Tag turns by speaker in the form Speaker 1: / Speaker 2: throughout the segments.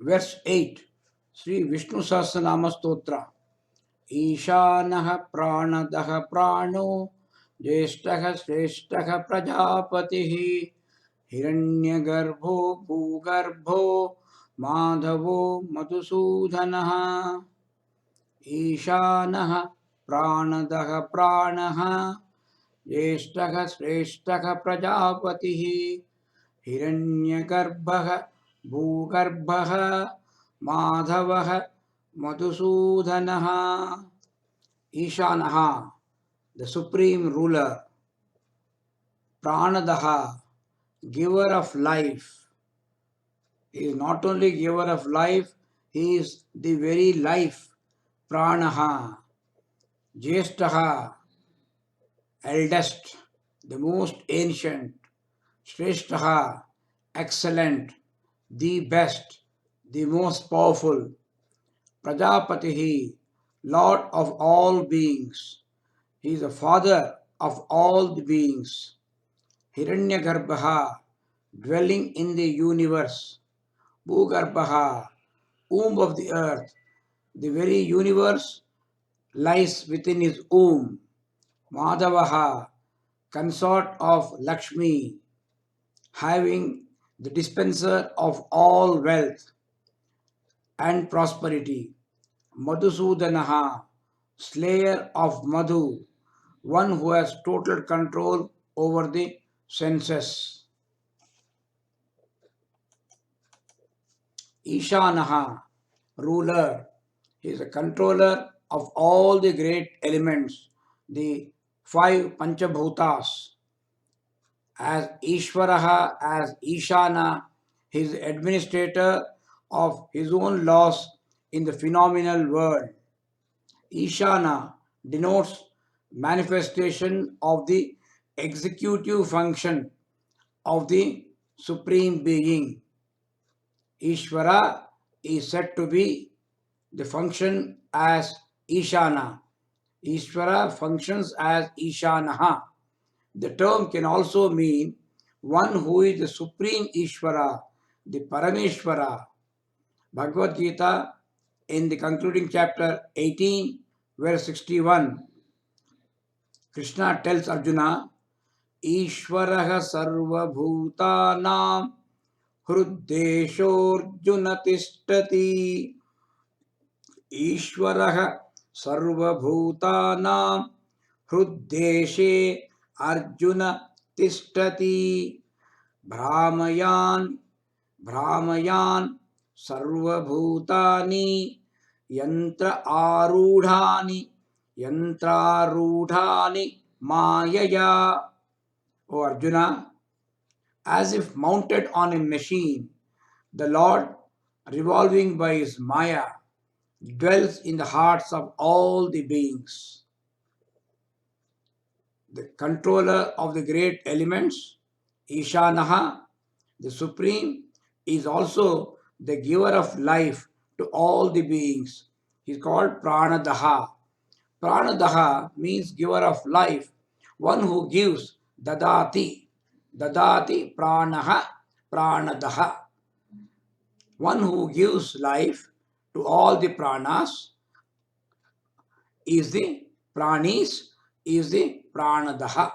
Speaker 1: verse 8, Sri Vishnu Sahasranaama Stotra. Ishanaha pranadaha prano jyeshtaha shreshtaha prajapatihi hiranyagarbho bhugarbho madhavo madhusudanaha. Ishanaha pranadaha pranaha jyeshtaha shreshtaha prajapatihi hiranyagarbha bhugarbha madhava Madhusudana. Ishanaha, the supreme ruler. Pranadaha, giver of life. He is not only giver of life, he is the very life. Pranaha, Jyeshtaha, eldest, the most ancient. Shreshtaha, excellent, the best, the most powerful. Prajapatihi, Lord of all beings. He is the father of all the beings. Hiranyagarbha, dwelling in the universe. Bhugarbha, womb of the earth. The very universe lies within his womb. Madhavaha, consort of Lakshmi, having the dispenser of all wealth and prosperity. Madhusudanaha, slayer of Madhu, one who has total control over the senses. Ishanaha, ruler, he is a controller of all the great elements, the five Panchabhutas. As Ishvaraha, as Ishana, he is administrator of his own laws in the phenomenal world. Ishana denotes manifestation of the executive function of the Supreme Being. Ishvara is said to be the function as Ishana. Ishvara functions as Ishanaha. The term can also mean one who is the Supreme Ishvara, the Parameshvara. Bhagavad Gita in the concluding chapter 18, verse 61, Krishna tells Arjuna, Ishvaraha sarva bhutanam hruddeshorjuna tishtati. Ishvaraha sarva bhutanam hruddeshe arjuna tishtati. Brahmayan sarva bhutani yantra arudhani mayaya. O Arjuna, as if mounted on a machine, the Lord, revolving by his maya, dwells in the hearts of all the beings. The controller of the great elements, Ishanaha, the Supreme, is also the giver of life to all the beings. He is called Pranadaha. Pranadaha means giver of life, one who gives, dadati. Dadati pranaha, pranadaha. One who gives life to all the pranas is the pranis, is the pranadaha.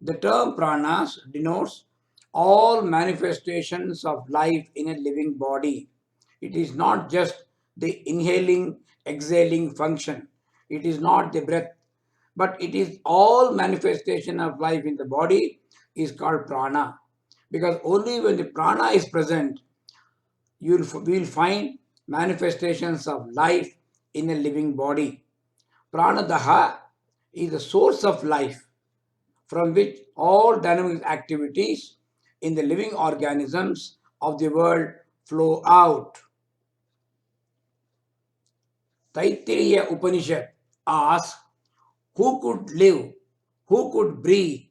Speaker 1: The term pranas denotes all manifestations of life in a living body. It is not just the inhaling, exhaling function. It is not the breath, but it is all manifestation of life in the body is called prana. Because only when the prana is present, we will find manifestations of life in a living body. Pranadaha is the source of life from which all dynamic activities in the living organisms of the world flow out. Taittiriya Upanishad asks, who could live, who could breathe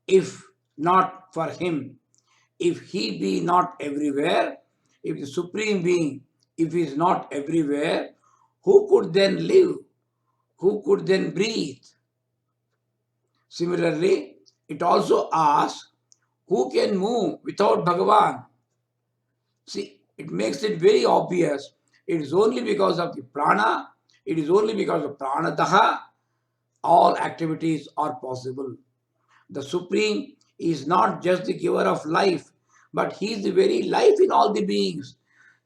Speaker 1: if not for him? If he be not everywhere, if the Supreme Being, if he is not everywhere, who could then live? Who could then breathe? Similarly, it also asks, who can move without Bhagavan? See, It makes it very obvious. It is only because of the prana, it is only because of pranadaha, all activities are possible. The Supreme is not just the giver of life, but He is the very life in all the beings.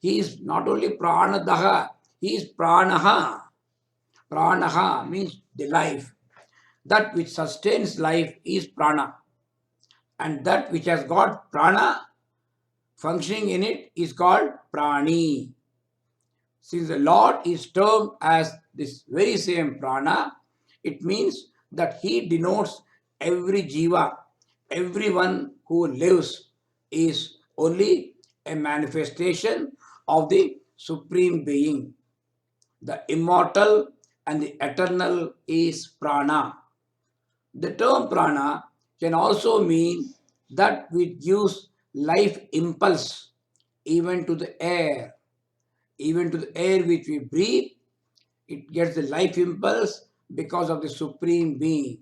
Speaker 1: He is not only pranadaha, He is pranaha. Pranaha means the life. That which sustains life is prana. And that which has got prana functioning in it is called prani. Since the Lord is termed as this very same prana, it means that He denotes every jiva, everyone who lives is only a manifestation of the Supreme Being. The immortal and the eternal is prana. The term prana can also mean that which gives life impulse even to the air. Even to the air which we breathe, it gets the life impulse because of the Supreme Being.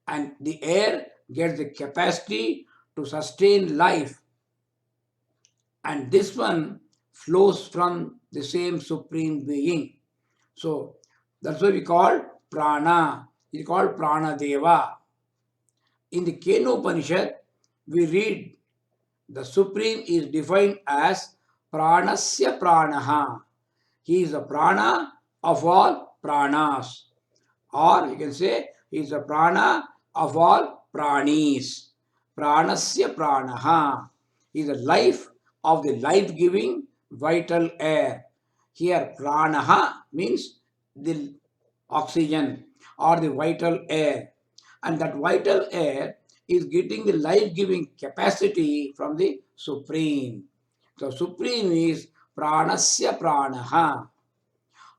Speaker 1: And the air gets the capacity to sustain life. And this one flows from the same Supreme Being. So that's why we call Prana. It's called Prana Deva. In the Keno Upanishad, we read the Supreme is defined as Pranasya Pranaha. He is the prana of all pranas. Or you can say he is the prana of all pranis. Pranasya pranaha. He is the life of the life-giving vital air. Here pranaha means the oxygen or the vital air. And that vital air is getting the life-giving capacity from the Supreme. So Supreme is pranasya pranaha.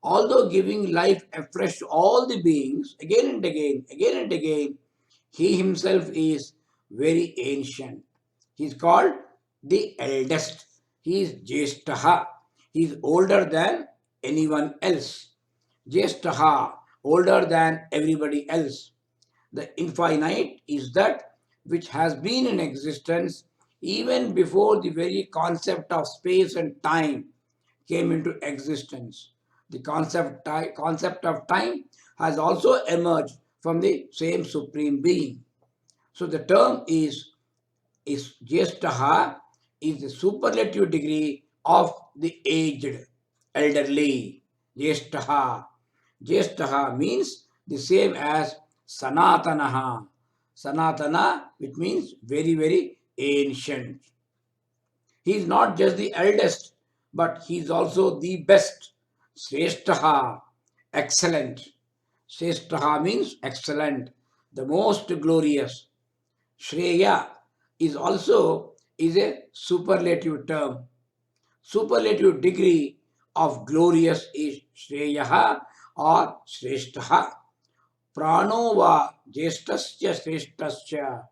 Speaker 1: Although giving life afresh to all the beings again and again, he himself is very ancient. He is called the eldest. He is Jeshtaha. He is older than anyone else. Jeshtaha, older than everybody else. The infinite is that which has been in existence even before the very concept of space and time came into existence. The concept of time has also emerged from the same Supreme Being. So the term is Jeshtaha is the superlative degree of the aged, elderly. Jeshtaha. Jeshtaha means the same as Sanatanaha. Sanatana, which means very, very ancient. He is not just the eldest, but he is also the best. Sreshtaha, excellent. Sreshtaha means excellent, the most glorious. Shreya is also is a superlative term. Superlative degree of glorious is Shreyaha or Sreshtaha. Prano va jeshtasya sreshtasya.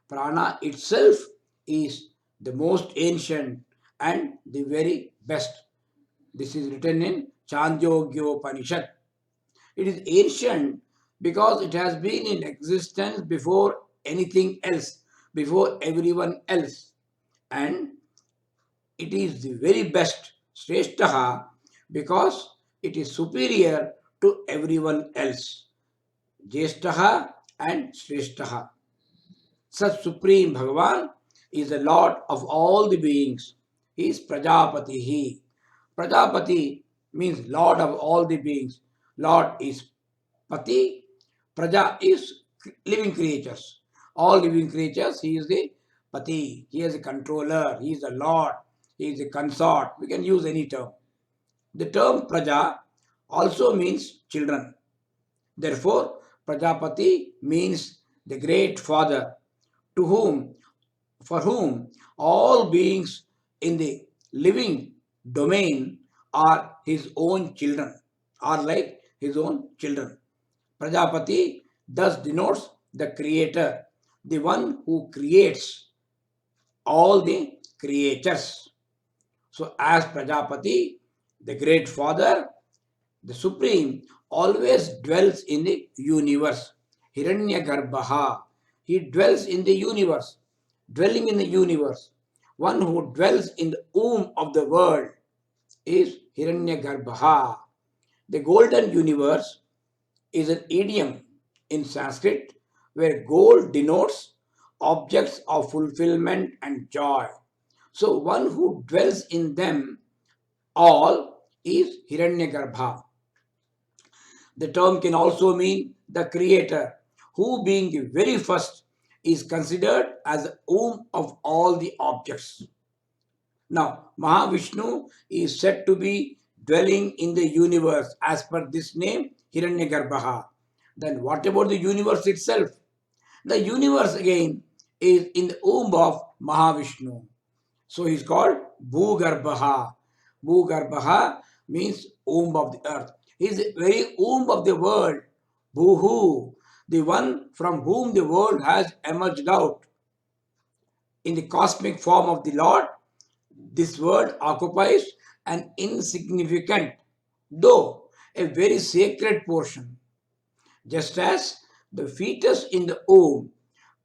Speaker 1: Prana itself is the most ancient and the very best. This is written in Chandogyopanishad. It is ancient because it has been in existence before anything else, before everyone else. And it is the very best, Sreshtaha, because it is superior to everyone else. Jeshtaha and Sreshtaha. Such Supreme Bhagavan is the Lord of all the beings. He is Prajapati. Prajapati means Lord of all the beings. Lord is Pati. Praja is living creatures. All living creatures, He is the Pati. He is the controller. He is the Lord. He is the consort. We can use any term. The term Praja also means children. Therefore, Prajapati means the great father to whom, for whom all beings in the living domain are his own children, are like his own children. Prajapati thus denotes the creator, the one who creates all the creatures. So, as Prajapati, the great father, the Supreme, always dwells in the universe. Hiranyagarbha. He dwells in the universe, dwelling in the universe. one who dwells in the womb of the world is Hiranyagarbha. The golden universe is an idiom in Sanskrit where gold denotes objects of fulfillment and joy. So one who dwells in them all is Hiranyagarbha. The term can also mean the creator, who being the very first is considered as the womb of all the objects. Now, Mahavishnu is said to be dwelling in the universe as per this name, Hiranyagarbha. Then what about the universe itself? The universe again is in the womb of Mahavishnu. So he's called Bhugarbha. Bhugarbha means womb of the earth. He's the very womb of the world. Bhuhu, the one from whom the world has emerged out. In the cosmic form of the Lord, this word occupies an insignificant, though a very sacred portion. Just as the fetus in the womb,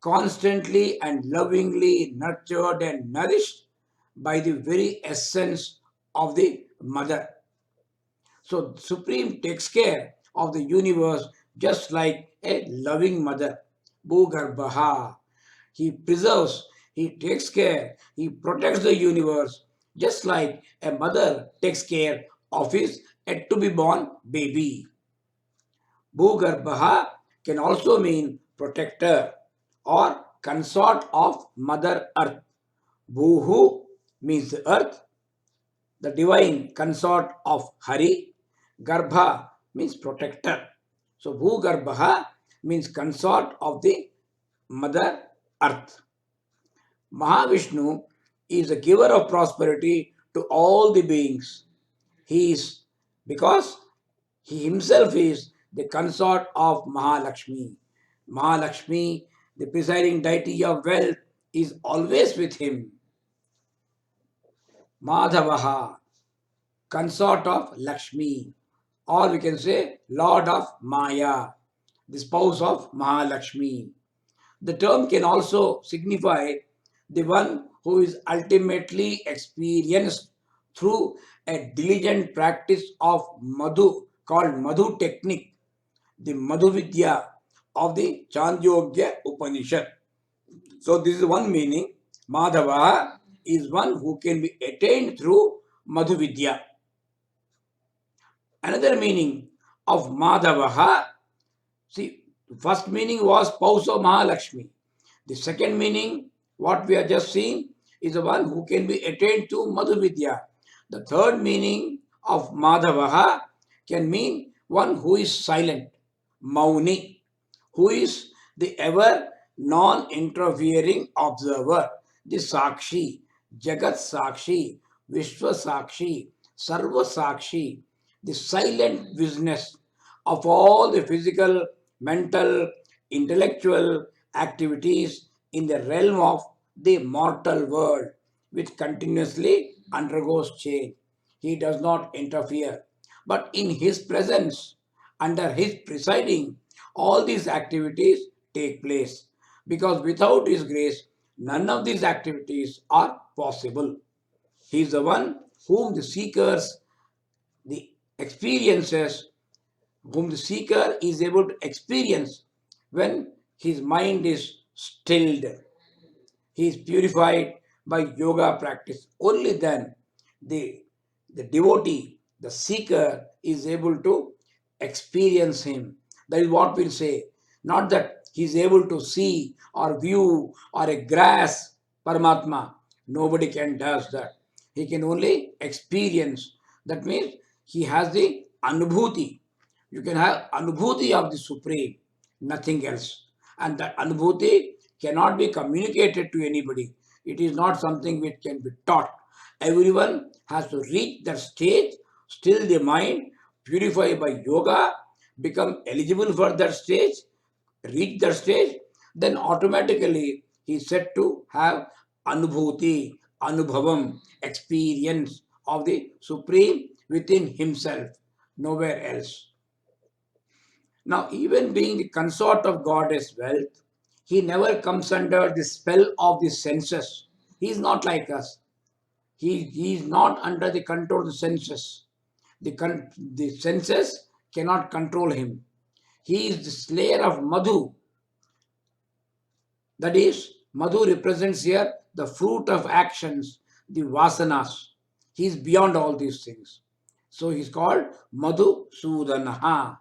Speaker 1: constantly and lovingly nurtured and nourished by the very essence of the mother. So, Supreme takes care of the universe just like a loving mother. Bhugarbha. He preserves, he takes care, he protects the universe just like a mother takes care of his yet to be born baby. Bhugarbha can also mean protector or consort of Mother Earth. Bhuhu means the earth, the divine consort of Hari. Garbha means protector. So Bhugarbha means consort of the Mother Earth. Mahavishnu is the giver of prosperity to all the beings. He is because he himself is the consort of Mahalakshmi. Mahalakshmi, the presiding deity of wealth, is always with him. Madhavaha, consort of Lakshmi, or we can say Lord of Maya, the spouse of Mahalakshmi. The term can also signify the one who is ultimately experienced through a diligent practice of Madhu called Madhu technique, the Madhu Vidya of the Chandogya Upanishad. So this is one meaning. Madhava is one who can be attained through Madhu Vidya. Another meaning of Madhavaha, see, the first meaning was spouse of Mahalakshmi. The second meaning, what we are just seeing, is the one who can be attained to Madhu Vidya. The third meaning of Madhavaha can mean one who is silent, Mauni, who is the ever non-interfering observer, the Sakshi, Jagat Sakshi, Vishwa Sakshi, Sarva Sakshi, the silent witness of all the physical, mental, intellectual activities in the realm of the mortal world, which continuously undergoes change. He does not interfere, but in his presence, under his presiding, all these activities take place. Because without his grace, none of these activities are possible. He is the one whom the seekers, the experiences, whom the seeker is able to experience when his mind is stilled. He is purified by yoga practice. Only then the, the devotee, the seeker, is able to experience him. That is what we'll say. Not that he is able to see or view or grasp Paramatma. Nobody can does that. He can only experience. That means he has the anubhuti. You can have anubhuti of the Supreme, nothing else. And that anubhuti cannot be communicated to anybody. It is not something which can be taught. Everyone has to reach that stage, still the mind, purify by yoga, become eligible for that stage, reach that stage, then automatically he is said to have anubhuti, anubhavam, experience of the Supreme within himself, nowhere else. Now, even being the consort of goddess wealth, he never comes under the spell of the senses. He is not like us. He is not under the control of the senses. The senses cannot control him. He is the slayer of Madhu. That is, Madhu represents here the fruit of actions, the vasanas. He is beyond all these things. So he is called Madhusudana.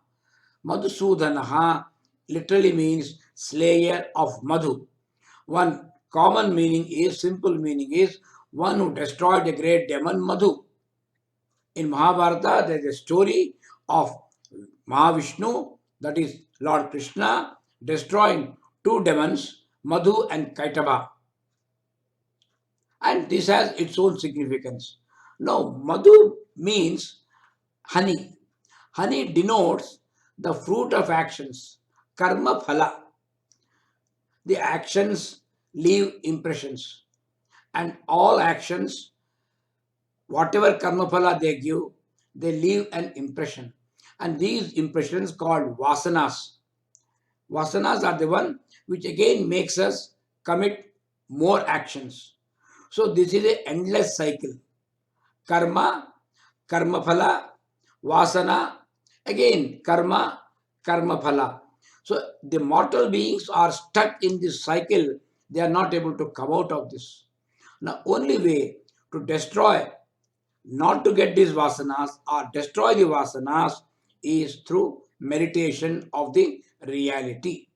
Speaker 1: Madhusudana literally means slayer of Madhu. One common meaning is, simple meaning is, one who destroyed the great demon Madhu. In Mahabharata, there is a story of Mahavishnu, that is Lord Krishna, destroying two demons, Madhu and Kaitaba. And this has its own significance. Now, Madhu means honey. Honey denotes the fruit of actions, karma phala. The actions leave impressions, and all actions, whatever karma phala they give, they leave an impression. And these impressions called vasanas. Vasanas are the one which again makes us commit more actions. So this is an endless cycle. Karma, karma phala, vasana, again karma, karma phala. So the mortal beings are stuck in this cycle. They are not able to come out of this. Now, only way to destroy, not to get these vasanas or destroy the vasanas, is through meditation of the reality.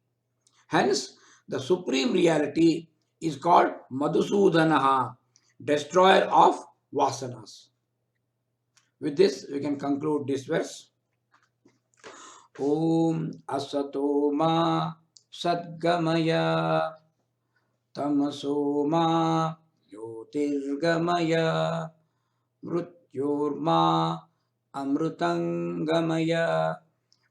Speaker 1: Hence, the supreme reality is called Madhusudana, destroyer of vasanas. With this, we can conclude this verse. Om Asato Ma Sadgamaya Tamaso Ma Jyotirgamaya Mrityorma Amrutangamaya.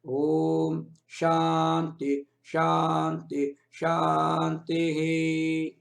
Speaker 1: Om Shanti Shanti Shanti.